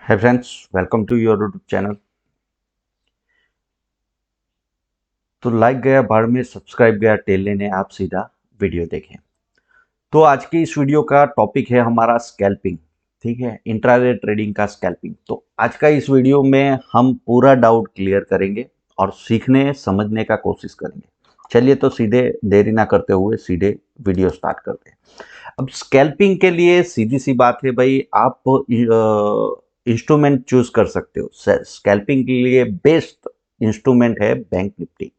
है friends, welcome to your YouTube channel. तो like गया भाड़ में, सब्सक्राइब गया टेल लेने, आप सीधा वीडियो देखें। तो आज की इस वीडियो का टॉपिक है हमारा स्कैल्पिंग। ठीक है, इंट्राडे ट्रेडिंग का स्कैल्पिंग। तो आज का इस वीडियो में हम पूरा डाउट क्लियर करेंगे और सीखने समझने का कोशिश करेंगे। चलिए तो सीधे देरी ना करते हुए सीधे वीडियो स्टार्ट करते हैं। अब स्कैल्पिंग के लिए सीधी सी बात है भाई, आप इंस्ट्रूमेंट चूज कर सकते हो। स्कैल्पिंग के लिए बेस्ट इंस्ट्रूमेंट है बैंक निफ्टी।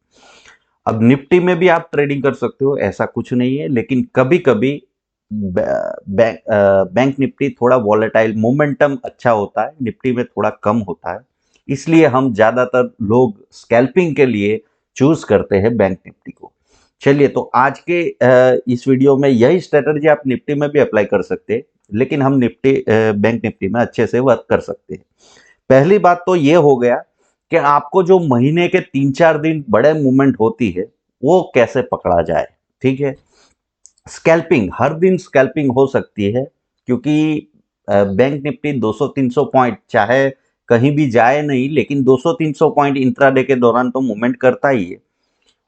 अब निफ्टी में भी आप ट्रेडिंग कर सकते हो, ऐसा कुछ नहीं है, लेकिन कभी कभी बैंक निफ्टी थोड़ा वॉलेटाइल, मोमेंटम अच्छा होता है, निफ्टी में थोड़ा कम होता है। इसलिए हम ज्यादातर लोग स्कैल्पिंग के लिए चूज करते हैं बैंक निफ्टी को। चलिए तो आज के इस वीडियो में यही स्ट्रेटजी आप निफ्टी में भी अप्लाई कर सकते हैं, लेकिन हम बैंक निफ्टी में अच्छे से वर्क कर सकते हैं। पहली बात तो ये हो गया कि आपको जो महीने के 3-4 दिन बड़े मूवमेंट होती है वो कैसे पकड़ा जाए। ठीक है, स्कैल्पिंग हर दिन स्कैल्पिंग हो सकती है, क्योंकि बैंक निफ्टी 200-300 पॉइंट चाहे कहीं भी जाए नहीं, लेकिन 200-300 पॉइंट इंट्राडे के दौरान तो मूवमेंट करता ही है,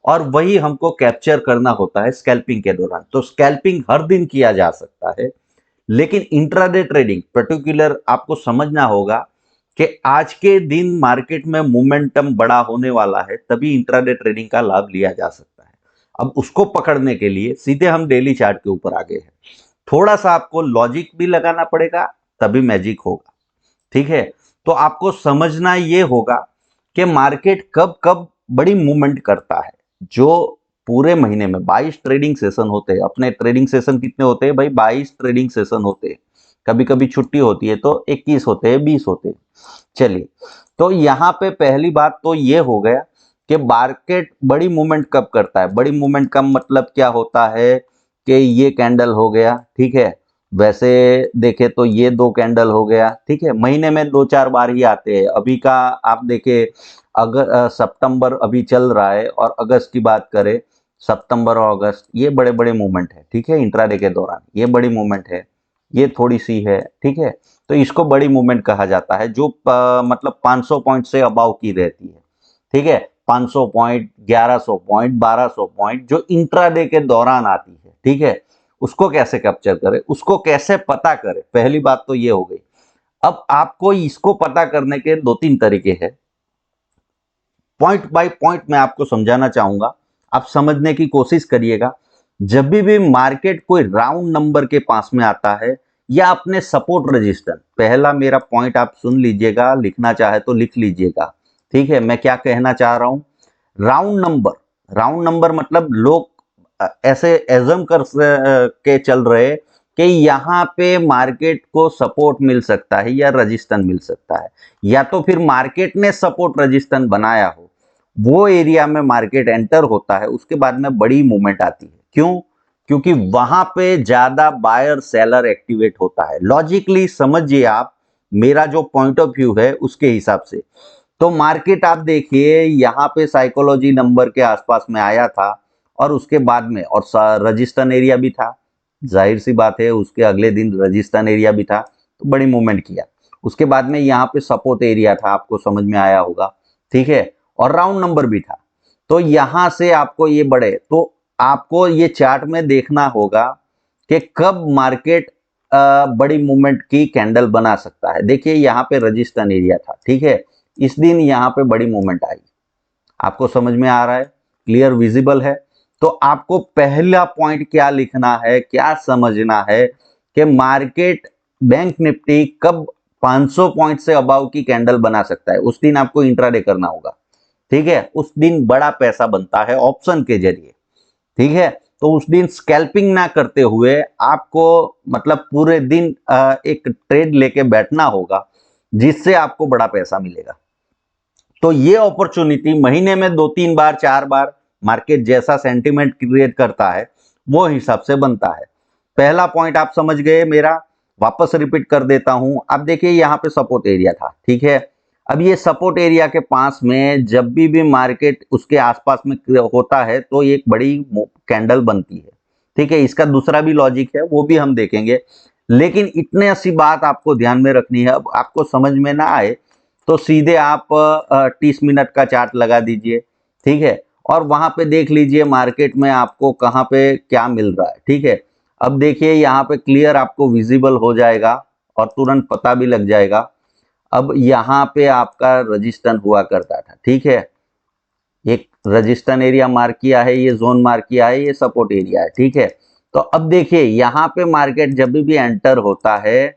और वही हमको कैप्चर करना होता है स्कैल्पिंग के दौरान। तो स्कैल्पिंग हर दिन किया जा सकता है, लेकिन इंट्राडे ट्रेडिंग पर्टिकुलर आपको समझना होगा कि आज के दिन मार्केट में मोमेंटम बड़ा होने वाला है, तभी इंट्राडे ट्रेडिंग का लाभ लिया जा सकता है। अब उसको पकड़ने के लिए सीधे हम डेली चार्ट के ऊपर आ गए हैं। थोड़ा सा आपको लॉजिक भी लगाना पड़ेगा, तभी मैजिक होगा। ठीक है, तो आपको समझना ये होगा कि मार्केट कब कब बड़ी मूवमेंट करता है। जो पूरे महीने में 22 ट्रेडिंग सेशन होते हैं, अपने ट्रेडिंग सेशन कितने होते हैं भाई? 22 ट्रेडिंग सेशन होते हैं। कभी कभी छुट्टी होती है तो 21 होते हैं, 20 होते हैं। चलिए, तो यहां पे पहली बात तो ये हो गया कि मार्केट बड़ी मूवमेंट कब करता है। बड़ी मूवमेंट का मतलब क्या होता है कि ये कैंडल हो गया, ठीक है, वैसे देखे तो ये 2 कैंडल हो गया। ठीक है, महीने में 2-4 बार ही आते हैं। अभी का आप देखे, अगर सितंबर अभी चल रहा है और अगस्त की बात करें, सितंबर और अगस्त ये बड़े बड़े मूवमेंट है। ठीक है, इंट्राडे के दौरान ये बड़ी मूवमेंट है, ये थोड़ी सी है। ठीक है, तो इसको बड़ी मूवमेंट कहा जाता है, जो मतलब 500 पॉइंट से अबाव की रहती है। ठीक है, 500 पॉइंट, 1100 पॉइंट, 1200 पॉइंट जो इंट्राडे के दौरान आती है। ठीक है, उसको कैसे कैप्चर करें, उसको कैसे पता करें, पहली बात तो ये हो गई। अब आपको इसको पता करने के 2-3 तरीके हैं। पॉइंट बाय पॉइंट मैं आपको समझाना चाहूंगा, आप समझने की कोशिश करिएगा। जब भी मार्केट कोई राउंड नंबर के पास में आता है या अपने सपोर्ट रजिस्टर, पहला मेरा पॉइंट आप सुन लीजिएगा, लिखना चाहे तो लिख लीजिएगा। ठीक है, मैं क्या कहना चाह रहा हूं? राउंड नंबर, राउंड नंबर मतलब लोग ऐसे एजम के चल रहे कि यहाँ पे मार्केट को सपोर्ट मिल सकता है या रजिस्टेंस मिल सकता है, या तो फिर मार्केट ने सपोर्ट रजिस्टेंस बनाया हो, वो एरिया में मार्केट एंटर होता है, उसके बाद में बड़ी मूवमेंट आती है। क्यों? क्योंकि वहां पे ज्यादा बायर सेलर एक्टिवेट होता है। लॉजिकली समझिए आप, मेरा जो पॉइंट ऑफ व्यू है उसके हिसाब से। तो मार्केट आप देखिए, यहाँ पे साइकोलॉजी नंबर के आसपास में आया था, और उसके बाद में और रजिस्टन एरिया भी था। जाहिर सी बात है, उसके अगले दिन रजिस्टन एरिया भी था, तो बड़ी मूवमेंट किया। उसके बाद में यहाँ पे सपोर्ट एरिया था, आपको समझ में आया होगा। ठीक है, और राउंड नंबर भी था। तो यहां से आपको ये बढ़े, तो आपको ये चार्ट में देखना होगा कि कब मार्केट बड़ी मूवमेंट की कैंडल बना सकता है। देखिए यहाँ पे रजिस्टन एरिया था। ठीक है, इस दिन यहाँ पे बड़ी मूवमेंट आई, आपको समझ में आ रहा है, क्लियर विजिबल है। तो आपको पहला पॉइंट क्या लिखना है, क्या समझना है कि मार्केट बैंक निफ्टी कब 500 पॉइंट से अबाव की कैंडल बना सकता है, उस दिन आपको इंट्राडे करना होगा। ठीक है, उस दिन बड़ा पैसा बनता है ऑप्शन के जरिए। ठीक है, तो उस दिन स्कैल्पिंग ना करते हुए आपको मतलब पूरे दिन एक ट्रेड लेके बैठना होगा, जिससे आपको बड़ा पैसा मिलेगा। तो ये अपॉर्चुनिटी महीने में 2-3 बार, 4 बार मार्केट जैसा सेंटिमेंट क्रिएट करता है, वो हिसाब से बनता है। पहला पॉइंट आप समझ गए मेरा, वापस रिपीट कर देता हूं। अब देखिए यहाँ पे सपोर्ट एरिया था। ठीक है, अब ये सपोर्ट एरिया के पास में जब भी मार्केट उसके आसपास में होता है तो एक बड़ी कैंडल बनती है। ठीक है, इसका दूसरा भी लॉजिक है, वो भी हम देखेंगे, लेकिन इतने सी बात आपको ध्यान में रखनी है। अब आपको समझ में ना आए तो सीधे आप 30 मिनट का चार्ट लगा दीजिए, ठीक है, और वहां पे देख लीजिए मार्केट में आपको कहाँ पे क्या मिल रहा है, ठीक है। अब देखिए यहाँ पे क्लियर आपको विजिबल हो जाएगा और तुरंत पता भी लग जाएगा। अब यहाँ पे आपका रजिस्टर हुआ करता था, ठीक है, एक रजिस्टर एरिया मार्क किया है, ये जोन मार्क किया है, ये सपोर्ट एरिया है, ठीक है। तो अब देखिए यहाँ पे मार्केट जब भी एंटर होता है,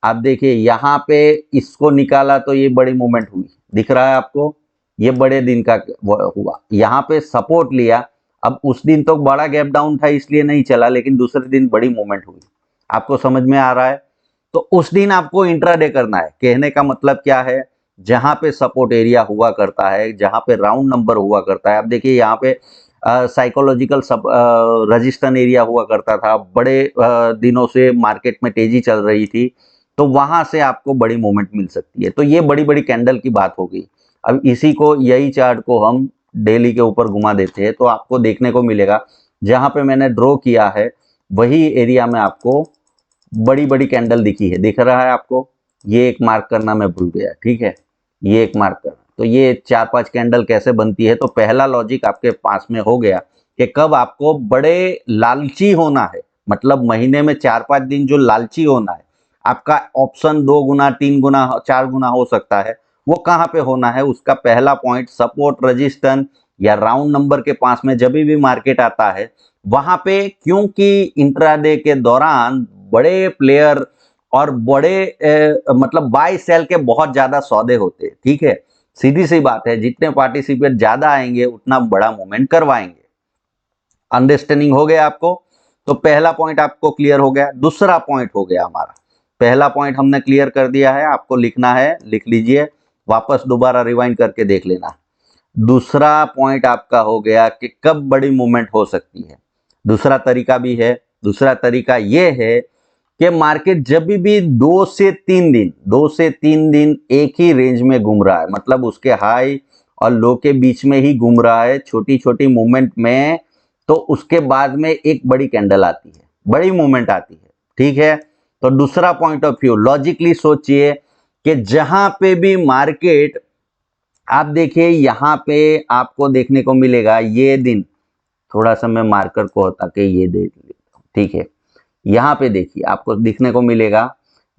आप देखिए यहाँ पे इसको निकाला तो ये बड़ी मूवमेंट हुई, दिख रहा है आपको, ये बड़े दिन का हुआ। यहाँ पे सपोर्ट लिया, अब उस दिन तो बड़ा गैप डाउन था इसलिए नहीं चला, लेकिन दूसरे दिन बड़ी मूवमेंट हुई। आपको समझ में आ रहा है? तो उस दिन आपको इंट्राडे करना है। कहने का मतलब क्या है, जहां पे सपोर्ट एरिया हुआ करता है, जहां पे राउंड नंबर हुआ करता है, आप देखिए यहाँ पे साइकोलॉजिकल रजिस्टर एरिया हुआ करता था, बड़े दिनों से मार्केट में तेजी चल रही थी, तो वहां से आपको बड़ी मूवमेंट मिल सकती है। तो ये बड़ी बड़ी कैंडल की बात हो गई। अब इसी को, यही चार्ट को हम डेली के ऊपर घुमा देते हैं तो आपको देखने को मिलेगा जहां पे मैंने ड्रॉ किया है वही एरिया में आपको बड़ी बड़ी कैंडल दिखी है। दिख रहा है आपको? ये एक मार्क करना मैं भूल गया, ठीक है, ये एक मार्क करना। तो ये 4-5 कैंडल कैसे बनती है, तो पहला लॉजिक आपके पास में हो गया कि कब आपको बड़े लालची होना है, मतलब महीने में 4-5 दिन जो लालची होना है, आपका ऑप्शन 2 गुना 3 गुना 4 गुना हो सकता है, वो कहाँ पे होना है, उसका पहला पॉइंट सपोर्ट रजिस्टेंस या राउंड नंबर के पास में जब भी मार्केट आता है वहां पे, क्योंकि इंट्राडे के दौरान बड़े प्लेयर और बड़े मतलब बाय सेल के बहुत ज्यादा सौदे होते हैं, ठीक है, सीधी सी बात है, जितने पार्टिसिपेट ज्यादा आएंगे उतना बड़ा मूवमेंट करवाएंगे। अंडरस्टैंडिंग हो गया आपको? तो पहला पॉइंट आपको क्लियर हो गया। दूसरा पॉइंट हो गया हमारा, पहला पॉइंट हमने क्लियर कर दिया है, आपको लिखना है, लिख लीजिए, वापस दोबारा रिवाइंड करके देख लेना। दूसरा पॉइंट आपका हो गया कि कब बड़ी मूवमेंट हो सकती है। दूसरा तरीका भी है, दूसरा तरीका यह है कि मार्केट जब भी 2 से 3 दिन एक ही रेंज में घूम रहा है, मतलब उसके हाई और लो के बीच में ही घूम रहा है, छोटी छोटी मूवमेंट में, तो उसके बाद में एक बड़ी कैंडल आती है, बड़ी मूवमेंट आती है, ठीक है। तो दूसरा पॉइंट ऑफ व्यू, लॉजिकली सोचिए कि जहां पे भी मार्केट, आप देखिए यहां पे आपको देखने को मिलेगा ये दिन, थोड़ा सा मैं मार्कर को हटा के ये देख लेता हूं, ठीक है, यहाँ पे देखिए आपको दिखने को मिलेगा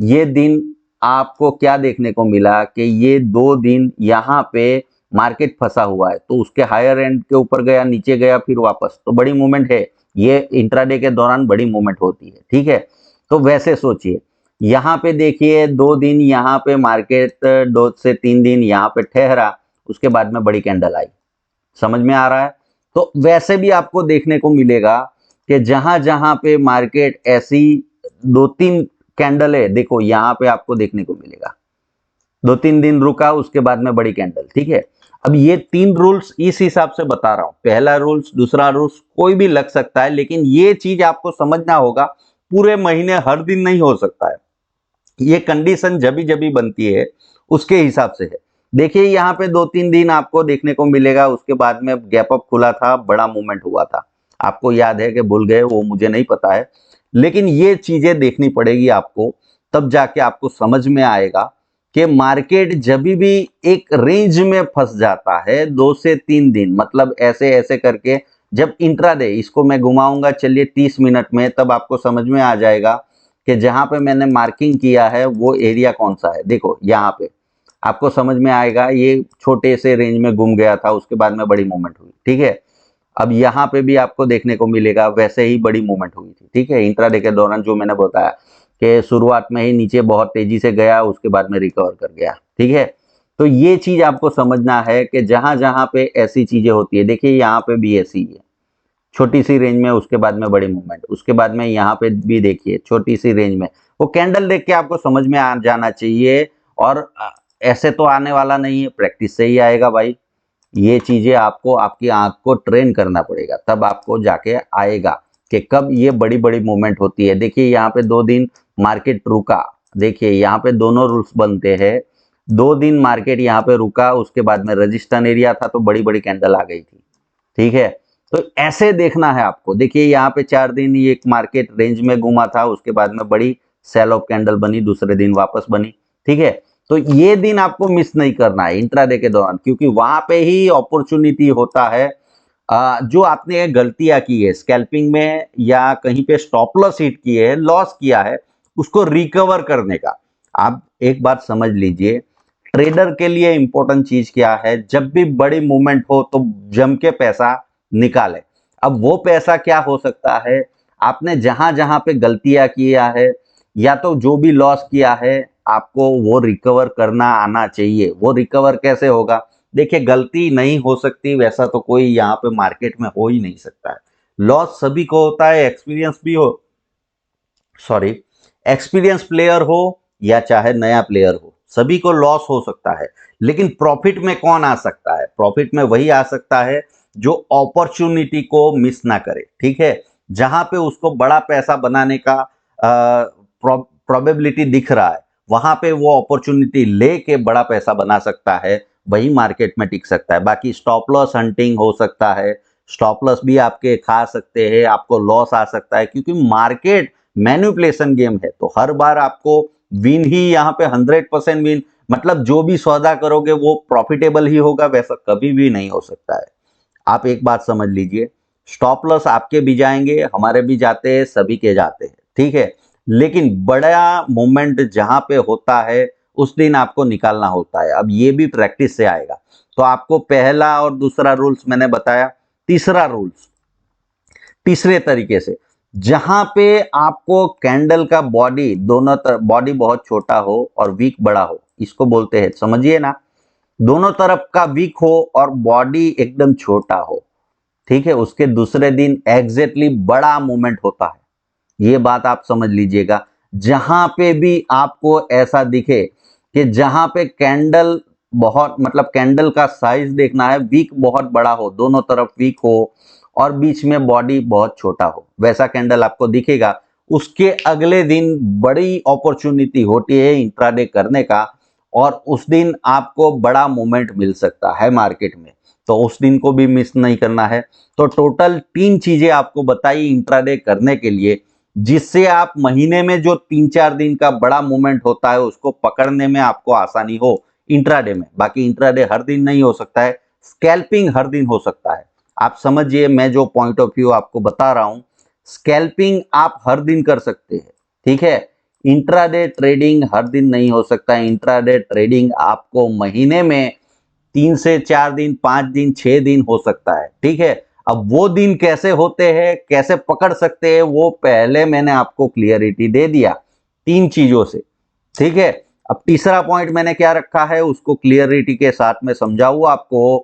ये दिन, आपको क्या देखने को मिला कि ये 2 दिन यहाँ पे मार्केट फंसा हुआ है, तो उसके हायर एंड के ऊपर गया, नीचे गया, फिर वापस, तो बड़ी मूवमेंट है, ये इंट्राडे के दौरान बड़ी मूवमेंट होती है, ठीक है। तो वैसे सोचिए, यहाँ पे देखिए 2 दिन यहाँ पे मार्केट 2 से 3 दिन यहाँ पे ठहरा, उसके बाद में बड़ी कैंडल आई। समझ में आ रहा है? तो वैसे भी आपको देखने को मिलेगा कि जहां जहां पे मार्केट ऐसी 2-3 कैंडल है, देखो यहाँ पे आपको देखने को मिलेगा 2-3 दिन रुका, उसके बाद में बड़ी कैंडल, ठीक है। अब ये 3 रूल्स इस हिसाब से बता रहा हूं, पहला रूल्स, दूसरा रूल्स कोई भी लग सकता है, लेकिन ये चीज आपको समझना होगा, पूरे महीने हर दिन नहीं हो सकता है, ये कंडीशन जब जब बनती है उसके हिसाब से है। देखिए यहाँ पे 2-3 दिन आपको देखने को मिलेगा, उसके बाद में गैप अप खुला था, बड़ा मूवमेंट हुआ था, आपको याद है कि भूल गए वो मुझे नहीं पता है, लेकिन ये चीजें देखनी पड़ेगी आपको, तब जाके आपको समझ में आएगा कि मार्केट जब भी एक रेंज में फंस जाता है 2 से 3 दिन, मतलब ऐसे ऐसे करके, जब इंट्राडे, इसको मैं घुमाऊंगा चलिए 30 मिनट में, तब आपको समझ में आ जाएगा कि जहां पे मैंने मार्किंग किया है वो एरिया कौन सा है। देखो यहाँ पे आपको समझ में आएगा, ये छोटे से रेंज में घूम गया था, उसके बाद में बड़ी मूवमेंट हुई, ठीक है। अब यहाँ पे भी आपको देखने को मिलेगा वैसे ही बड़ी मूवमेंट हुई थी, ठीक है, इंट्राडे के दौरान, जो मैंने बताया कि शुरुआत में ही नीचे बहुत तेजी से गया, उसके बाद में रिकवर कर गया, ठीक है। तो ये चीज आपको समझना है कि जहां जहां पे ऐसी चीजें होती है, देखिए यहाँ पे भी ऐसी है, छोटी सी रेंज में, उसके बाद में बड़ी मूवमेंट, उसके बाद में यहाँ पे भी देखिए छोटी सी रेंज में, वो कैंडल देख के आपको समझ में आ जाना चाहिए। और ऐसे तो आने वाला नहीं है, प्रैक्टिस से ही आएगा भाई, ये चीजें आपको आपकी आंख को ट्रेन करना पड़ेगा, तब आपको जाके आएगा कि कब ये बड़ी बड़ी मूवमेंट होती है। देखिए यहाँ पे 2 दिन मार्केट रुका, देखिए यहाँ पे दोनों रूल्स बनते हैं, 2 दिन मार्केट यहाँ पे रुका, उसके बाद में रजिस्टर एरिया था तो बड़ी बड़ी कैंडल आ गई थी, ठीक है। तो ऐसे देखना है आपको, देखिए यहाँ पे 4 दिन ये एक मार्केट रेंज में घूमा था, उसके बाद में बड़ी सेल ऑफ कैंडल बनी, दूसरे दिन वापस बनी, ठीक है। तो ये दिन आपको मिस नहीं करना है इंट्राडे के दौरान, क्योंकि वहां पे ही अपॉर्चुनिटी होता है जो आपने गलतियां की है स्कैल्पिंग में या कहीं पे स्टॉप लॉस हिट किए है, लॉस किया है, उसको रिकवर करने का। आप एक बात समझ लीजिए, ट्रेडर के लिए इंपॉर्टेंट चीज क्या है, जब भी बड़ी मूवमेंट हो तो जम के पैसा निकाले। अब वो पैसा क्या हो सकता है, आपने जहां जहां पे गलतियां किया है या तो जो भी लॉस किया है, आपको वो रिकवर करना आना चाहिए। वो रिकवर कैसे होगा, देखिए गलती नहीं हो सकती वैसा तो कोई यहाँ पे मार्केट में हो ही नहीं सकता है। लॉस सभी को होता है, एक्सपीरियंस भी हो, सॉरी, एक्सपीरियंस प्लेयर हो या चाहे नया प्लेयर हो, सभी को लॉस हो सकता है। लेकिन प्रॉफिट में कौन आ सकता है, प्रॉफिट में वही आ सकता है जो अपॉर्चुनिटी को मिस ना करे, ठीक है। जहां पे उसको बड़ा पैसा बनाने का प्रोबेबिलिटी दिख रहा है, वहां पे वो अपॉर्चुनिटी लेके बड़ा पैसा बना सकता है, वही मार्केट में टिक सकता है। बाकी स्टॉप लॉस हंटिंग हो सकता है, स्टॉप लॉस भी आपके खा सकते हैं, आपको लॉस आ सकता है, क्योंकि मार्केट मैनिपुलेशन गेम है। तो हर बार आपको विन ही यहाँ पे 100% विन, मतलब जो भी सौदा करोगे वो प्रॉफिटेबल ही होगा, वैसा कभी भी नहीं हो सकता है। आप एक बात समझ लीजिए, स्टॉप लॉस आपके भी जाएंगे, हमारे भी जाते हैं, सभी के जाते हैं, ठीक है। लेकिन बड़ा मूवमेंट जहां पे होता है उस दिन आपको निकालना होता है। अब ये भी प्रैक्टिस से आएगा। तो आपको पहला और दूसरा रूल्स मैंने बताया, तीसरा रूल्स तीसरे तरीके से, जहां पे आपको कैंडल का बॉडी दोनों तरफ, बॉडी बहुत छोटा हो और वीक बड़ा हो, इसको बोलते हैं, समझिए ना, दोनों तरफ का वीक हो और बॉडी एकदम छोटा हो, ठीक है, उसके दूसरे दिन एग्जैक्टली बड़ा मूवमेंट होता है। ये बात आप समझ लीजिएगा। जहां पे भी आपको ऐसा दिखे कि जहां पे कैंडल बहुत, मतलब कैंडल का साइज देखना है, वीक बहुत बड़ा हो, दोनों तरफ वीक हो और बीच में बॉडी बहुत छोटा हो, वैसा कैंडल आपको दिखेगा, उसके अगले दिन बड़ी अपॉर्चुनिटी होती है इंट्राडे करने का, और उस दिन आपको बड़ा मूवमेंट मिल सकता है मार्केट में। तो उस दिन को भी मिस नहीं करना है। तो टोटल 3 चीजें आपको बताई इंट्राडे करने के लिए, जिससे आप महीने में जो 3-4 दिन का बड़ा मूवमेंट होता है उसको पकड़ने में आपको आसानी हो इंट्राडे में। बाकी इंट्राडे हर दिन नहीं हो सकता है, स्कैल्पिंग हर दिन हो सकता है। आप समझिए, मैं जो पॉइंट ऑफ व्यू आपको बता रहा हूं, स्कैल्पिंग आप हर दिन कर सकते हैं, ठीक है। इंट्राडे ट्रेडिंग हर दिन नहीं हो सकता है। इंट्राडे ट्रेडिंग आपको महीने में 3 से 4 दिन, 5 दिन, 6 दिन हो सकता है, ठीक है। अब वो दिन कैसे होते हैं, कैसे पकड़ सकते हैं, वो पहले मैंने आपको क्लियरिटी दे दिया 3 चीजों से, ठीक है। अब तीसरा पॉइंट मैंने क्या रखा है, उसको क्लियरिटी के साथ में समझाऊँ आपको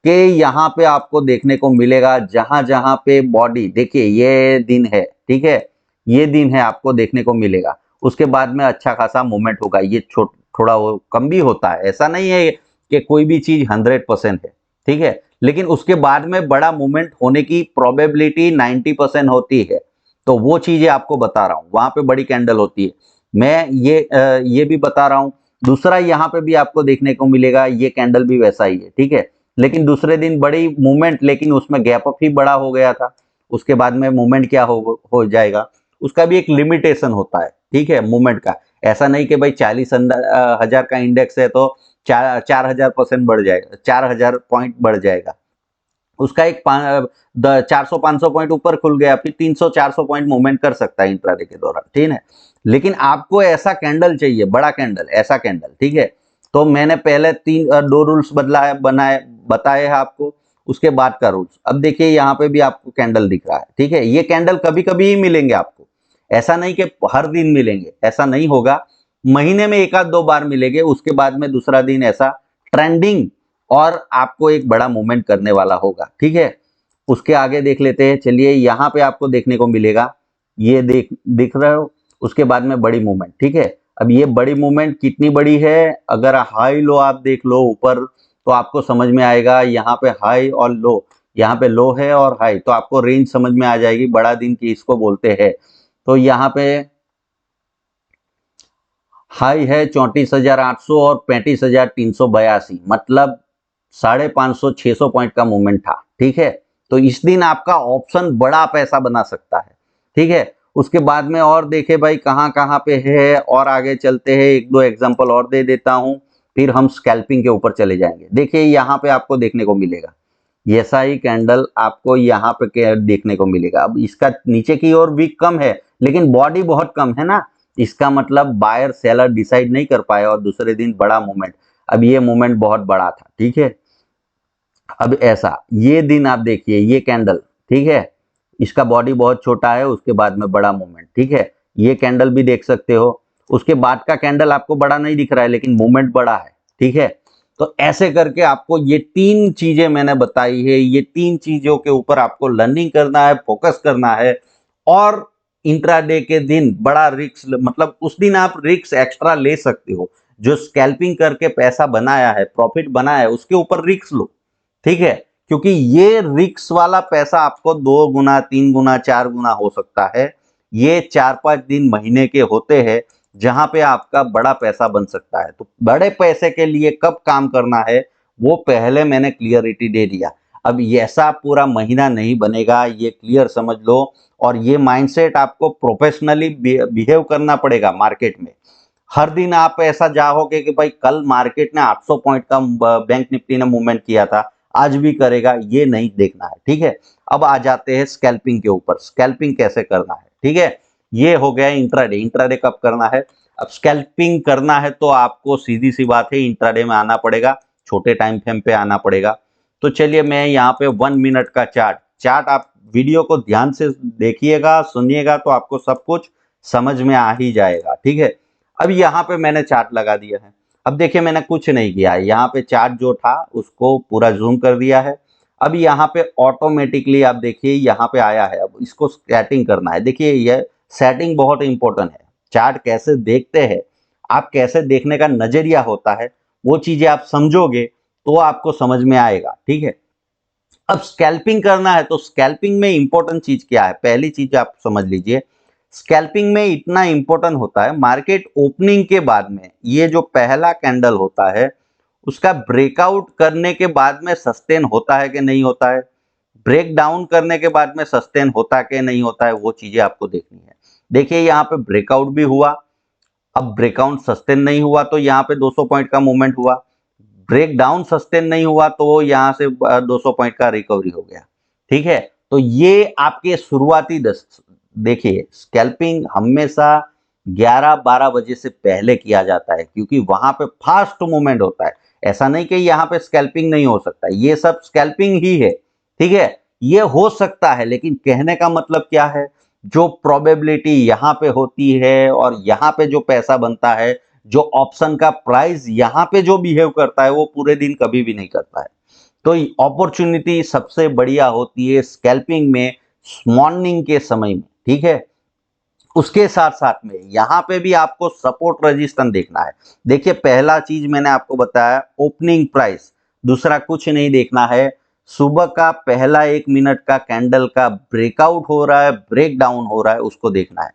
कि यहाँ पे आपको देखने को मिलेगा, जहां जहां पे बॉडी, देखिए ये दिन है, ठीक है, ये दिन है, आपको देखने को मिलेगा। उसके बाद में अच्छा खासा मूवमेंट होगा। ये थोड़ा वो कम भी होता है, ऐसा नहीं है कि कोई भी चीज 100% है, ठीक है, लेकिन उसके बाद में बड़ा मूवमेंट होने की प्रोबेबिलिटी 90% होती है। तो वो चीजें आपको बता रहा हूं, वहां पे बड़ी कैंडल होती है। मैं ये भी बता रहा हूं। दूसरा, यहाँ पे भी आपको देखने को मिलेगा, ये कैंडल भी वैसा ही है, ठीक है, लेकिन दूसरे दिन बड़ी मूवमेंट, लेकिन उसमें गैप अप ही बड़ा हो गया था। उसके बाद में मूवमेंट क्या हो जाएगा, उसका भी एक लिमिटेशन होता है, ठीक है, मूवमेंट का। ऐसा नहीं कि भाई 40,000 का इंडेक्स है तो 4,000% बढ़ जाएगा, 4,000 पॉइंट बढ़ जाएगा। उसका एक 400-500 पॉइंट ऊपर खुल गया, फिर 300-400 पॉइंट मूवमेंट कर सकता है इंट्राडे के दौरान, ठीक है। लेकिन आपको ऐसा कैंडल चाहिए, बड़ा कैंडल, ऐसा कैंडल, ठीक है। तो मैंने पहले 2 रूल्स बदला है, बनाए, बताए हैं आपको। उसके बाद का रूल्स, अब देखिए यहाँ पे भी आपको कैंडल दिख रहा है, ठीक है। ये कैंडल कभी कभी ही मिलेंगे आपको, ऐसा नहीं कि हर दिन मिलेंगे, ऐसा नहीं होगा। महीने में 1-2 बार मिलेंगे, उसके बाद में दूसरा दिन ऐसा ट्रेंडिंग और आपको एक बड़ा मूवमेंट करने वाला होगा, ठीक है। उसके आगे देख लेते हैं, चलिए, यहाँ पे आपको देखने को मिलेगा, ये दिख रहा हो, उसके बाद में बड़ी मूवमेंट, ठीक है। अब ये बड़ी मूवमेंट कितनी बड़ी है, अगर हाई लो आप देख लो ऊपर तो आपको समझ में आएगा। यहाँ पे हाई और लो, यहाँ पे लो है और हाई, तो आपको रेंज समझ में आ जाएगी, बड़ा दिन की इसको बोलते हैं। तो यहाँ पे हाई है 34,800 और 35,382, मतलब 550-600 पॉइंट का मूवमेंट था, ठीक है। तो इस दिन आपका ऑप्शन बड़ा पैसा बना सकता है, ठीक है। उसके बाद में और देखे भाई कहाँ कहाँ पे है, और आगे चलते हैं, एक दो एग्जांपल और दे देता हूं, फिर हम स्कैल्पिंग के ऊपर चले जाएंगे। देखिए यहाँ पे आपको देखने को मिलेगा, ऐसा ही कैंडल आपको यहाँ पे देखने को मिलेगा। अब इसका नीचे की ओर वीक कम है, लेकिन बॉडी बहुत कम है ना, इसका मतलब बायर सेलर डिसाइड नहीं कर पाए और दूसरे दिन बड़ा मूवमेंट। अब ये मूवमेंट बहुत बड़ा था, ठीक है। अब ऐसा ये दिन आप देखिए, ये कैंडल, ठीक है, इसका बॉडी बहुत छोटा है, उसके बाद में बड़ा मूवमेंट, ठीक है। ये कैंडल भी देख सकते हो, उसके बाद का कैंडल आपको बड़ा नहीं दिख रहा है, लेकिन मूवमेंट बड़ा है, ठीक है। तो ऐसे करके आपको ये तीन चीजें मैंने बताई है, ये तीन चीजों के ऊपर आपको लर्निंग करना है, फोकस करना है। और इंट्राडे के दिन बड़ा रिस्क, मतलब उस दिन आप रिस्क एक्स्ट्रा ले सकते हो। जो स्कैल्पिंग करके पैसा बनाया है, प्रॉफिट बनाया है, उसके ऊपर रिस्क लो, ठीक है। क्योंकि ये रिस्क वाला पैसा आपको 2 गुना, 3 गुना, 4 गुना हो सकता है। ये 4-5 दिन महीने के होते हैं जहां पे आपका बड़ा पैसा बन सकता है। तो बड़े पैसे के लिए कब काम करना है वो पहले मैंने क्लियरिटी दे दिया। अब ऐसा पूरा महीना नहीं बनेगा, ये क्लियर समझ लो। और ये माइंडसेट आपको प्रोफेशनली बिहेव करना पड़ेगा मार्केट में। हर दिन आप ऐसा जाओगे कि भाई कल मार्केट ने 800 पॉइंट का बैंक निफ्टी ने मूवमेंट किया था, आज भी करेगा, ये नहीं देखना है, ठीक है। अब आ जाते हैं स्कैल्पिंग के ऊपर, स्कैल्पिंग कैसे करना है, ठीक है। ये हो गया इंट्राडे। इंट्राडे कब करना है? अब स्कैल्पिंग करना है तो आपको सीधी सी बात है, इंट्राडे में आना पड़ेगा, छोटे टाइम फ्रेम पे आना पड़ेगा। तो चलिए मैं यहाँ पे 1 मिनट का चार्ट आप वीडियो को ध्यान से देखिएगा, सुनिएगा, तो आपको सब कुछ समझ में आ ही जाएगा, ठीक है। अब यहाँ पे मैंने चार्ट लगा दिया है। अब देखिए मैंने कुछ नहीं किया है, यहाँ पे चार्ट जो था उसको पूरा जूम कर दिया है। अब यहाँ पे ऑटोमेटिकली आप देखिए यहाँ पे आया है, अब इसको सेटिंग करना है। देखिए ये सेटिंग बहुत इंपॉर्टेंट है। चार्ट कैसे देखते हैं, आप कैसे देखने का नजरिया होता है, वो चीजें आप समझोगे तो आपको समझ में आएगा, ठीक है। अब स्कैल्पिंग करना है तो स्कैल्पिंग में इंपॉर्टेंट चीज क्या है, पहली चीज आप समझ लीजिए। स्कैल्पिंग में इतना इंपॉर्टेंट होता है, मार्केट ओपनिंग के बाद में ये जो पहला कैंडल होता है उसका ब्रेकआउट करने के बाद में सस्टेन होता है कि नहीं होता है, ब्रेक डाउन करने के बाद में सस्टेन होता है कि नहीं होता है, वो चीजें आपको देखनी है। देखिए यहाँ पे ब्रेकआउट भी हुआ, अब ब्रेकआउट सस्टेन नहीं हुआ तो यहाँ पे 200 पॉइंट का मूवमेंट हुआ, ब्रेक डाउन सस्टेन नहीं हुआ तो यहां से 200 पॉइंट का रिकवरी हो गया, ठीक है। तो ये आपके शुरुआती देखिए स्कैल्पिंग हमेशा 11-12 बजे से पहले किया जाता है, क्योंकि वहां पे फास्ट मूवमेंट होता है। ऐसा नहीं कि यहाँ पे स्कैल्पिंग नहीं हो सकता, ये सब स्कैल्पिंग ही है, ठीक है। ये हो सकता है, लेकिन कहने का मतलब क्या है, जो प्रोबेबिलिटी यहाँ पे होती है और यहाँ पे जो पैसा बनता है, जो ऑप्शन का प्राइस यहाँ पे जो बिहेव करता है, वो पूरे दिन कभी भी नहीं करता है। तो अपॉर्चुनिटी सबसे बढ़िया होती है स्कैल्पिंग में मॉर्निंग के समय में, ठीक है। उसके साथ साथ में यहाँ पे भी आपको सपोर्ट रेजिस्टेंस देखना है। देखिए पहला चीज मैंने आपको बताया ओपनिंग प्राइस, दूसरा कुछ नहीं देखना है, सुबह का पहला 1 मिनट का कैंडल का ब्रेकआउट हो रहा है, ब्रेक डाउन हो रहा है, उसको देखना है।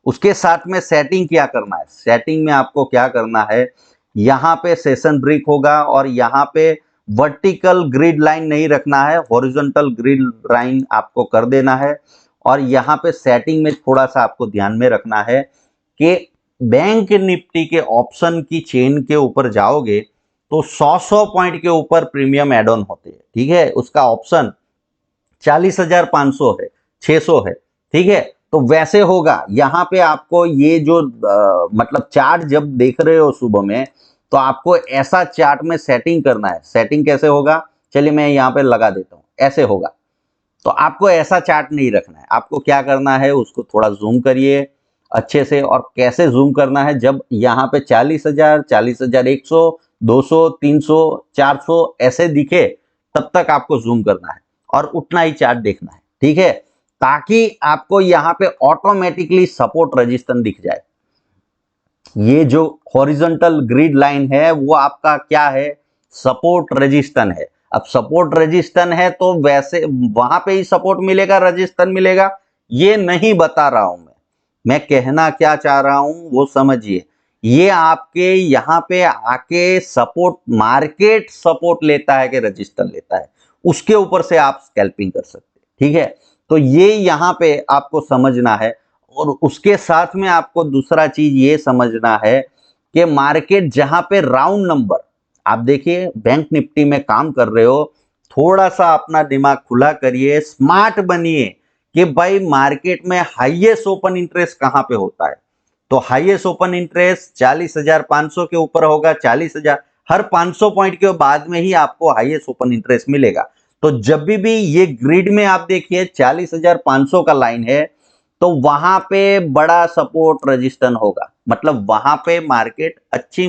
उसके साथ में सेटिंग क्या करना है, सेटिंग में आपको क्या करना है, यहाँ पे सेशन ब्रेक होगा और यहाँ पे वर्टिकल ग्रिड लाइन नहीं रखना है, हॉरिजॉन्टल ग्रिड लाइन आपको कर देना है। और यहाँ पे सेटिंग में थोड़ा सा आपको ध्यान में रखना है कि बैंक निफ्टी के ऑप्शन की चेन के ऊपर जाओगे तो 100 पॉइंट के ऊपर प्रीमियम एड ऑन होते हैं, ठीक है। उसका ऑप्शन 40,500 है, 600 है, ठीक है। तो वैसे होगा यहाँ पे आपको ये जो मतलब चार्ट जब देख रहे हो सुबह में, तो आपको ऐसा चार्ट में सेटिंग करना है। सेटिंग कैसे होगा, चलिए मैं यहाँ पे लगा देता हूँ, ऐसे होगा। तो आपको ऐसा चार्ट नहीं रखना है, आपको क्या करना है, उसको थोड़ा जूम करिए अच्छे से। और कैसे जूम करना है, जब यहाँ पे 40,000, 40,100, 200, 300, 400 ऐसे दिखे तब तक आपको जूम करना है और उतना ही चार्ट देखना है, ठीक है, ताकि आपको यहाँ पे ऑटोमेटिकली सपोर्ट रेजिस्टेंस दिख जाए। ये जो हॉरिजॉन्टल ग्रिड लाइन है वो आपका क्या है, सपोर्ट रेजिस्टेंस है। अब सपोर्ट रेजिस्टेंस है तो वैसे वहां पे ही सपोर्ट मिलेगा, रेजिस्टेंस मिलेगा, ये नहीं बता रहा हूं मैं कहना क्या चाह रहा हूं वो समझिए। ये आपके यहाँ पे आके सपोर्ट, मार्केट सपोर्ट लेता है कि रेजिस्टेंस लेता है, उसके ऊपर से आप स्कैल्पिंग कर सकते हैं, ठीक है। तो ये यहाँ पे आपको समझना है। और उसके साथ में आपको दूसरा चीज ये समझना है कि मार्केट जहां पे राउंड नंबर, आप देखिए बैंक निफ्टी में काम कर रहे हो, थोड़ा सा अपना दिमाग खुला करिए, स्मार्ट बनिए कि भाई मार्केट में हाईएस्ट ओपन इंटरेस्ट कहां पे होता है। तो हाईएस्ट ओपन इंटरेस्ट 40,500 के ऊपर होगा, 40,000, हर 500 पॉइंट के बाद में ही आपको हाईएस्ट ओपन इंटरेस्ट मिलेगा। तो जब भी ये ग्रिड में आप देखिए 40,500 का लाइन है, तो वहां पे बड़ा सपोर्ट रेजिस्टेंस होगा, मतलब वहां पे मार्केट अच्छी,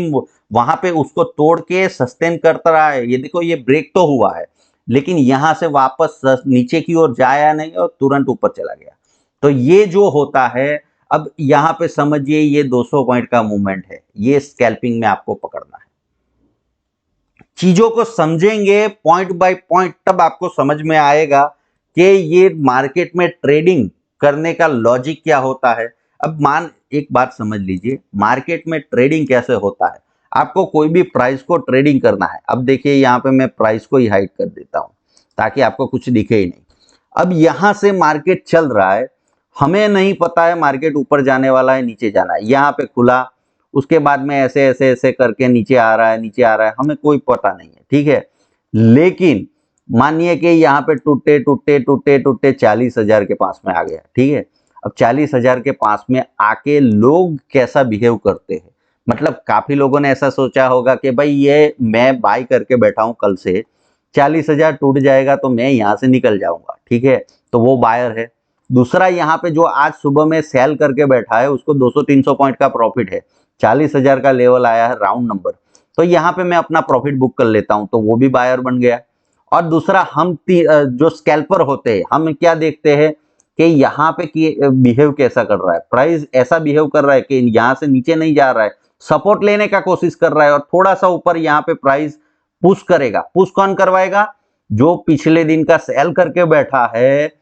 वहां पे उसको तोड़ के सस्टेन करता रहा है। ये देखो ये ब्रेक तो हुआ है, लेकिन यहां से वापस नीचे की ओर जाया नहीं और तुरंत ऊपर चला गया। तो ये जो होता है, अब यहां पे समझिए ये 200 पॉइंट का मूवमेंट है, ये स्कैल्पिंग में आपको पकड़ना है। चीजों को समझेंगे पॉइंट बाय पॉइंट, तब आपको समझ में आएगा कि ये मार्केट में ट्रेडिंग करने का लॉजिक क्या होता है। अब एक बात समझ लीजिए, मार्केट में ट्रेडिंग कैसे होता है। आपको कोई भी प्राइस को ट्रेडिंग करना है, अब देखिए यहां पे मैं प्राइस को ही हाइड कर देता हूं ताकि आपको कुछ दिखे ही नहीं। अब यहां से मार्केट चल रहा है, हमें नहीं पता है मार्केट ऊपर जाने वाला है नीचे जाना है, यहां पे खुला, उसके बाद में ऐसे ऐसे ऐसे करके नीचे आ रहा है, नीचे आ रहा है, हमें कोई पता नहीं है, ठीक है। लेकिन मानिए कि यहाँ पे टूटे टूटे टूटे टूटे 40,000 के पास में आ गया, ठीक है। अब 40,000 के पास में आके लोग कैसा बिहेव करते हैं, मतलब काफी लोगों ने ऐसा सोचा होगा कि भाई ये मैं बाय करके बैठा हूं, कल से 40,000 टूट जाएगा तो मैं यहां से निकल जाऊंगा, ठीक है, तो वो बायर है। दूसरा यहाँ पे जो आज सुबह में सेल करके बैठा है, उसको 200-300 पॉइंट का प्रॉफिट है, 40,000 का लेवल आया है राउंड नंबर, तो यहाँ पे मैं अपना प्रॉफिट बुक कर लेता हूं, तो वो भी बायर बन गया। और दूसरा हम जो स्कैल्पर होते हैं, हम क्या देखते हैं कि यहाँ पे बिहेव कैसा कर रहा है, प्राइस ऐसा बिहेव कर रहा है कि यहाँ से नीचे नहीं जा रहा है, सपोर्ट लेने का कोशिश कर रहा है और थोड़ा सा ऊपर यहाँ पे प्राइस पुश करेगा। पुश कौन करवाएगा? जो पिछले दिन का सेल करके बैठा है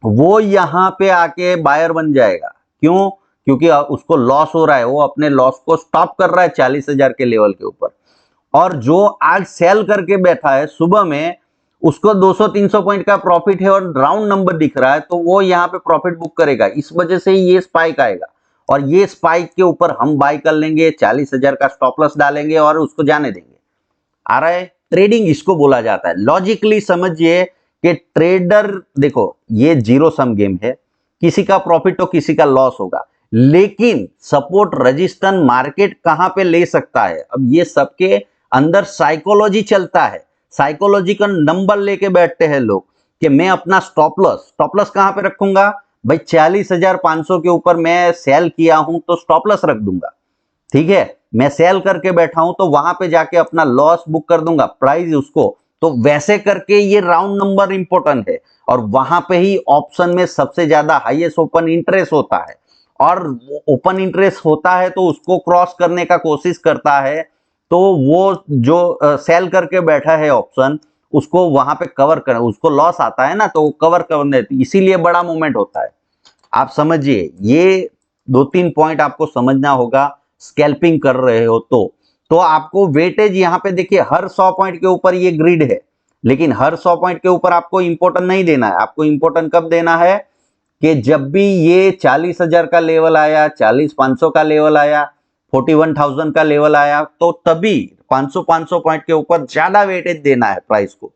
वो यहां पे आके बायर बन जाएगा। क्यों? क्योंकि उसको लॉस हो रहा है, वो अपने लॉस को स्टॉप कर रहा है 40,000 के लेवल के ऊपर। और जो आज सेल करके बैठा है सुबह में, उसको 200-300 पॉइंट का प्रॉफिट है और राउंड नंबर दिख रहा है, तो वो यहाँ पे प्रॉफिट बुक करेगा। इस वजह से ये स्पाइक आएगा और ये स्पाइक के ऊपर हम बाय कर लेंगे, 40,000 का स्टॉप लॉस डालेंगे और उसको जाने देंगे। आ रहा है? ट्रेडिंग इसको बोला जाता है। लॉजिकली समझिए कि ट्रेडर, देखो ये जीरो सम गेम है, किसी का प्रॉफिट तो किसी का लॉस होगा, लेकिन सपोर्ट रेजिस्टेंस मार्केट कहां पे ले सकता है, अब ये सबके अंदर साइकोलॉजी चलता है। साइकोलॉजी का नंबर लेके बैठते हैं लोग कि मैं अपना स्टॉप लॉस कहां पे रखूंगा भाई, 40,500 के ऊपर मैं सेल किया हूं तो स्टॉप लॉस रख दूंगा, ठीक है। मैं सेल करके बैठा हूं तो वहां पे जाके अपना लॉस बुक कर दूंगा, प्राइस उसको, तो वैसे करके ये राउंड नंबर इंपॉर्टेंट है। और वहां पे ही ऑप्शन में सबसे ज्यादा हाईएस्ट ओपन इंटरेस्ट होता है, और ओपन इंटरेस्ट होता है तो उसको क्रॉस करने का कोशिश करता है, तो वो जो सेल करके बैठा है ऑप्शन, उसको वहां पे कवर कर, उसको लॉस आता है ना, तो वो कवर करने, इसीलिए बड़ा मूवमेंट होता है। आप समझिए, ये 2-3 पॉइंट आपको समझना होगा स्कैल्पिंग कर रहे हो तो आपको वेटेज यहाँ पे देखिए, हर 100 पॉइंट के ऊपर ये ग्रिड है, लेकिन हर 100 पॉइंट के ऊपर आपको इंपोर्टेंट नहीं देना है। आपको इंपोर्टेंट कब देना है कि जब भी ये 40,000 का लेवल आया, 40,500 का लेवल आया, 41,000 का लेवल आया, तो तभी 500 पॉइंट के ऊपर ज्यादा वेटेज देना है प्राइस को।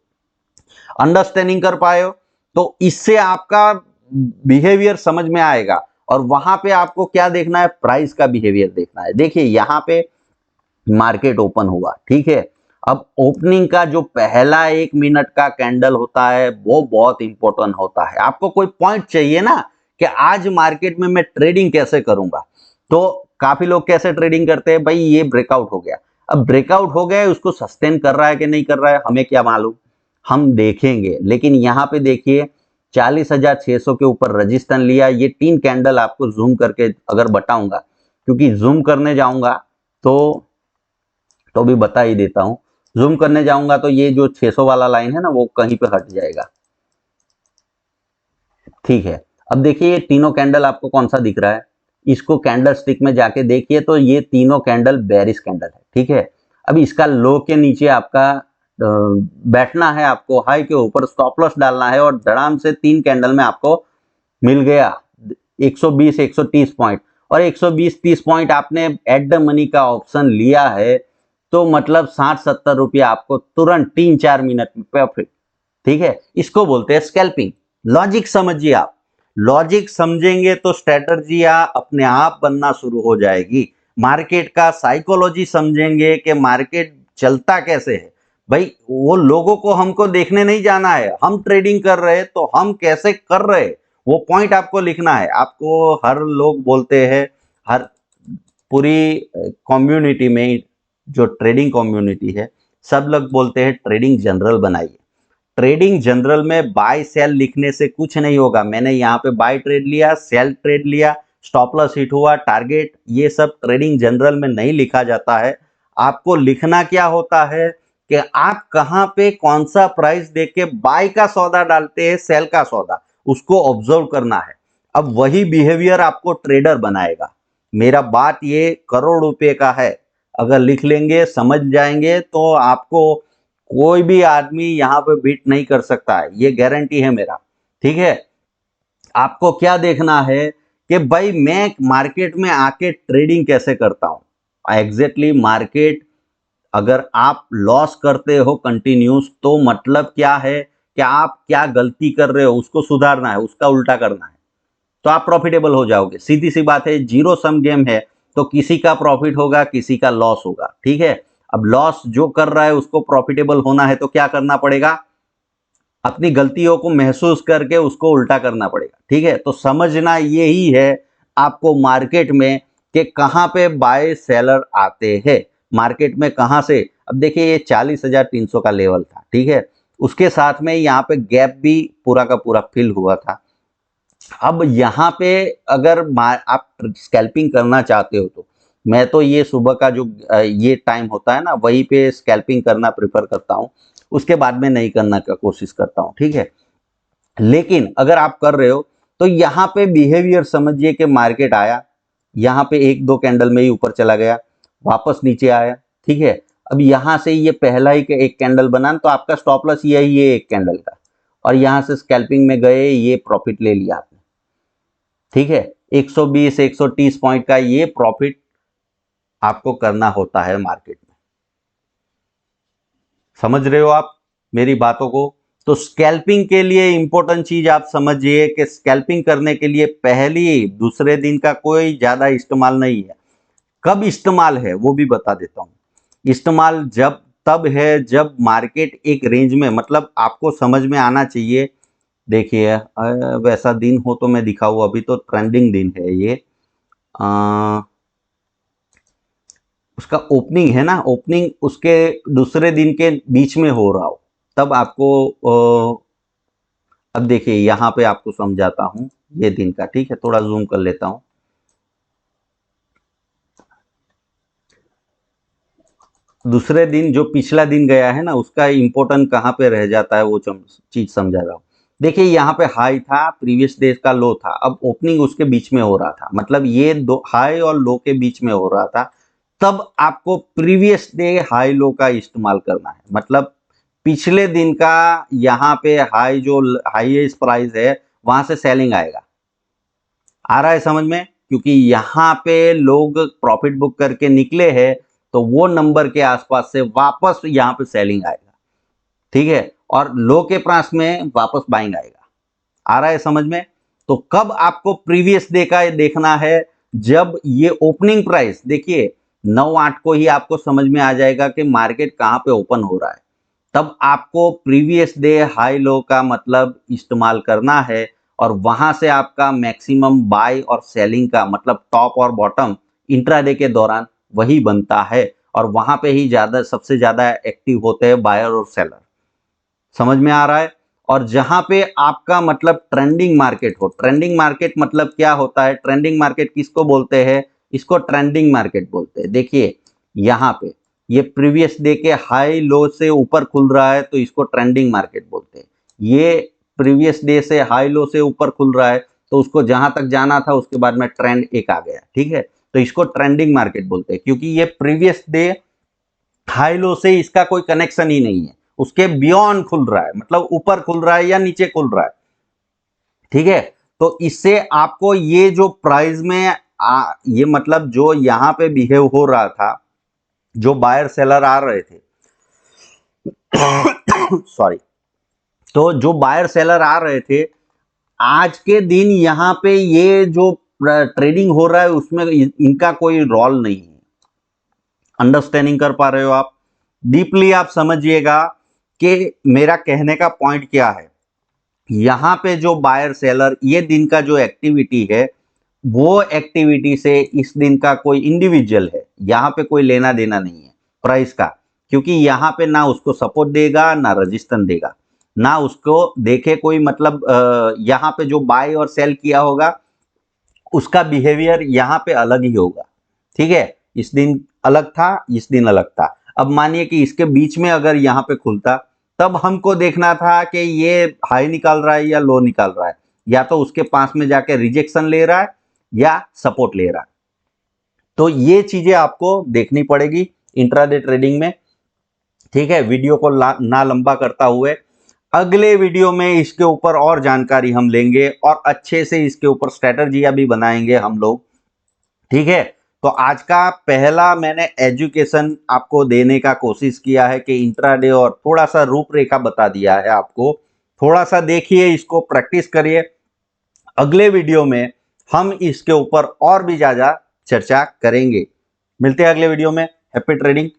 अंडरस्टैंडिंग कर पाए हो? तो इससे आपका बिहेवियर समझ में आएगा। और वहां पे आपको क्या देखना है? प्राइस का बिहेवियर देखना है। देखिए यहां पे मार्केट ओपन हुआ, ठीक है। अब ओपनिंग का जो पहला 1 मिनट का कैंडल होता है वो बहुत इंपॉर्टेंट होता है। आपको कोई पॉइंट चाहिए ना कि आज मार्केट में मैं ट्रेडिंग कैसे करूंगा। तो काफी लोग कैसे ट्रेडिंग करते हैं, भाई ये ब्रेकआउट हो गया, अब ब्रेकआउट हो गया, उसको सस्टेन कर रहा है कि नहीं कर रहा है हमें क्या मालूम, हम देखेंगे। लेकिन यहां पे देखिए 40,600 के ऊपर रजिस्टेंस लिया। ये 3 कैंडल आपको जूम करके अगर बताऊंगा, क्योंकि जूम करने जाऊंगा तो भी बता ही देता हूं, जूम करने जाऊंगा तो ये जो 600 वाला लाइन है ना, वो कहीं पे हट जाएगा, ठीक है। अब देखिए ये तीनों कैंडल आपको कौन सा दिख रहा है, इसको कैंडल स्टिक में जाके देखिए तो ये तीनों कैंडल बेरिश कैंडल है, ठीक है। अब इसका लो के नीचे आपका बैठना है, आपको हाई के ऊपर स्टॉप लॉस डालना है और धड़ाम से 3 कैंडल में आपको मिल गया 120 130 पॉइंट, और 120-30 पॉइंट आपने एट द मनी का ऑप्शन लिया है, तो मतलब 60-70 रुपया आपको तुरंत 3-4 मिनट में प्रॉफिट। ठीक है, इसको बोलते हैं स्कैल्पिंग। लॉजिक समझिए आप, लॉजिक समझेंगे तो स्ट्रेटजियां अपने आप बनना शुरू हो जाएगी। मार्केट का साइकोलॉजी समझेंगे कि मार्केट चलता कैसे है। भाई वो लोगों को हमको देखने नहीं जाना है, हम ट्रेडिंग कर रहे हैं तो हम कैसे कर रहे हैं वो पॉइंट आपको लिखना है। आपको हर लोग बोलते हैं, हर पूरी कम्युनिटी में, जो ट्रेडिंग कम्युनिटी है, सब लोग बोलते हैं ट्रेडिंग जनरल बनाइए। ट्रेडिंग जनरल में बाय सेल लिखने से कुछ नहीं होगा। मैंने यहाँ पे बाय ट्रेड लिया, सेल ट्रेड लिया, स्टॉप लॉस हिट हुआ, टारगेट, ये सब ट्रेडिंग जनरल में नहीं लिखा जाता है। आपको लिखना क्या होता है कि आप कहाँ पे कौन सा प्राइस देख के बाय का सौदा डालते हैं, सेल का सौदा, उसको ऑब्जर्व करना है। अब वही बिहेवियर आपको ट्रेडर बनाएगा। मेरा बात ये करोड़ रुपए का है, अगर लिख लेंगे, समझ जाएंगे, तो आपको कोई भी आदमी यहाँ पे बीट नहीं कर सकता है, ये गारंटी है मेरा। ठीक है, आपको क्या देखना है कि भाई मैं मार्केट में आके ट्रेडिंग कैसे करता हूं। एग्जैक्टली मार्केट, अगर आप लॉस करते हो कंटिन्यूस, तो मतलब क्या है कि आप क्या गलती कर रहे हो उसको सुधारना है, उसका उल्टा करना है, तो आप प्रॉफिटेबल हो जाओगे। सीधी सी बात है, जीरो सम गेम है, तो किसी का प्रॉफिट होगा, किसी का लॉस होगा। ठीक है, अब लॉस जो कर रहा है उसको प्रॉफिटेबल होना है तो क्या करना पड़ेगा, अपनी गलतियों को महसूस करके उसको उल्टा करना पड़ेगा। ठीक है, तो समझना यही है आपको मार्केट में कि कहां पे बाय सेलर आते हैं। मार्केट में कहां से, अब देखिए ये 40,300 का लेवल था। ठीक है, उसके साथ में यहाँ पे गैप भी पूरा का पूरा फिल हुआ था। अब यहाँ पे अगर आप स्कैल्पिंग करना चाहते हो, तो मैं तो ये सुबह का जो ये टाइम होता है ना, वहीं पे स्कैल्पिंग करना प्रेफर करता हूँ, उसके बाद में नहीं करना का कोशिश करता हूँ। ठीक है, लेकिन अगर आप कर रहे हो तो यहाँ पे बिहेवियर समझिए कि मार्केट आया, यहाँ पे एक दो कैंडल में ही ऊपर चला गया, वापस नीचे आया। ठीक है, अब यहाँ से ये पहला ही एक कैंडल बना, तो आपका स्टॉप लॉस यही है एक कैंडल का, और यहाँ से स्कैल्पिंग में गए, ये प्रॉफिट ले लिया आपने। ठीक है, 120 130 पॉइंट का ये प्रॉफिट आपको करना होता है मार्केट में। समझ रहे हो आप मेरी बातों को। तो स्कैल्पिंग के लिए इंपॉर्टेंट चीज आप समझिए कि स्कैल्पिंग करने के लिए पहली दूसरे दिन का कोई ज्यादा इस्तेमाल नहीं है। कब इस्तेमाल है वो भी बता देता हूं। इस्तेमाल जब तब है जब मार्केट एक रेंज में, मतलब आपको समझ में आना चाहिए। देखिए वैसा दिन हो तो मैं दिखाऊँ, अभी तो ट्रेंडिंग दिन है ये। उसका ओपनिंग है ना, ओपनिंग उसके दूसरे दिन के बीच में हो रहा हो, तब आपको अब देखिए यहाँ पे आपको समझाता हूँ ये दिन का। ठीक है, थोड़ा जूम कर लेता हूँ। दूसरे दिन जो पिछला दिन गया है ना, उसका इंपॉर्टेंट कहाँ पे रह जाता है वो चीज समझा रहा हूँ। देखिए यहाँ पे हाई था, प्रीवियस डे का लो था, अब ओपनिंग उसके बीच में हो रहा था, मतलब ये दो हाई और लो के बीच में हो रहा था। तब आपको प्रीवियस डे हाई लो का इस्तेमाल करना है, मतलब पिछले दिन का यहाँ पे हाई, जो हाईएस्ट प्राइस है वहां से सेलिंग आएगा। आ रहा है समझ में, क्योंकि यहाँ पे लोग प्रॉफिट बुक करके निकले हैं, तो वो नंबर के आसपास से वापस यहाँ पे सेलिंग आएगा। ठीक है, और लो के पास में वापस बाइंग आएगा। आ रहा है समझ में। तो कब आपको प्रीवियस डे का देखना है, जब ये ओपनिंग प्राइस, देखिए 9-8 को ही आपको समझ में आ जाएगा कि मार्केट कहां पे ओपन हो रहा है। तब आपको प्रीवियस डे हाई लो का मतलब इस्तेमाल करना है, और वहां से आपका मैक्सिमम बाय और सेलिंग का मतलब टॉप और बॉटम इंट्राडे के दौरान वही बनता है, और वहां पे ही ज्यादा सबसे ज्यादा एक्टिव होते हैं बायर और सेलर। समझ में आ रहा है। और जहां पे आपका मतलब ट्रेंडिंग मार्केट हो, ट्रेंडिंग मार्केट मतलब क्या होता है, ट्रेंडिंग मार्केट किसको बोलते हैं, इसको ट्रेंडिंग मार्केट बोलते हैं। देखिए यहाँ पे ये प्रीवियस डे के हाई लो से ऊपर खुल रहा है, तो इसको ट्रेंडिंग मार्केट बोलते हैं। ये प्रीवियस डे से हाई लो से ऊपर खुल रहा है, तो उसको जहां तक जाना था उसके बाद में ट्रेंड एक आ गया। ठीक है, तो इसको ट्रेंडिंग मार्केट बोलते हैं, क्योंकि ये प्रीवियस डे हाई लो से इसका कोई कनेक्शन ही नहीं है, उसके बियॉन्ड खुल रहा है, मतलब ऊपर खुल रहा है या नीचे खुल रहा है। ठीक है, तो इससे आपको ये जो प्राइस में ये मतलब जो यहाँ पे बिहेव हो रहा था, जो बायर सेलर आ रहे थे सॉरी, तो जो बायर सेलर आ रहे थे, आज के दिन यहाँ पे ये जो ट्रेडिंग हो रहा है उसमें इनका कोई रोल नहीं है। अंडरस्टैंडिंग कर पा रहे हो आप? डीपली आप समझिएगा कि मेरा कहने का पॉइंट क्या है। यहाँ पे जो बायर सेलर ये दिन का जो एक्टिविटी है, वो एक्टिविटी से इस दिन का कोई इंडिविजुअल है, यहाँ पे कोई लेना देना नहीं है प्राइस का, क्योंकि यहाँ पे ना उसको सपोर्ट देगा ना रजिस्टेंस देगा, ना उसको देखे कोई मतलब यहाँ पे जो बाय और सेल किया होगा उसका बिहेवियर यहाँ पे अलग ही होगा। ठीक है, इस दिन अलग था, इस दिन अलग था। अब मानिए कि इसके बीच में अगर यहाँ पे खुलता, तब हमको देखना था कि ये हाई निकाल रहा है या लो निकाल रहा है, या तो उसके पास में जाके रिजेक्शन ले रहा है या सपोर्ट ले रहा है। तो ये चीजें आपको देखनी पड़ेगी इंट्राडे ट्रेडिंग में। ठीक है, वीडियो को ना लंबा करता हुए अगले वीडियो में इसके ऊपर और जानकारी हम लेंगे और अच्छे से इसके ऊपर स्ट्रेटजियां भी बनाएंगे हम लोग। ठीक है, तो आज का पहला मैंने एजुकेशन आपको देने का कोशिश किया है कि इंट्राडे, और थोड़ा सा रूपरेखा बता दिया है आपको। थोड़ा सा देखिए, इसको प्रैक्टिस करिए। अगले वीडियो में हम इसके ऊपर और भी ज्यादा चर्चा करेंगे। मिलते हैं अगले वीडियो में। Happy trading.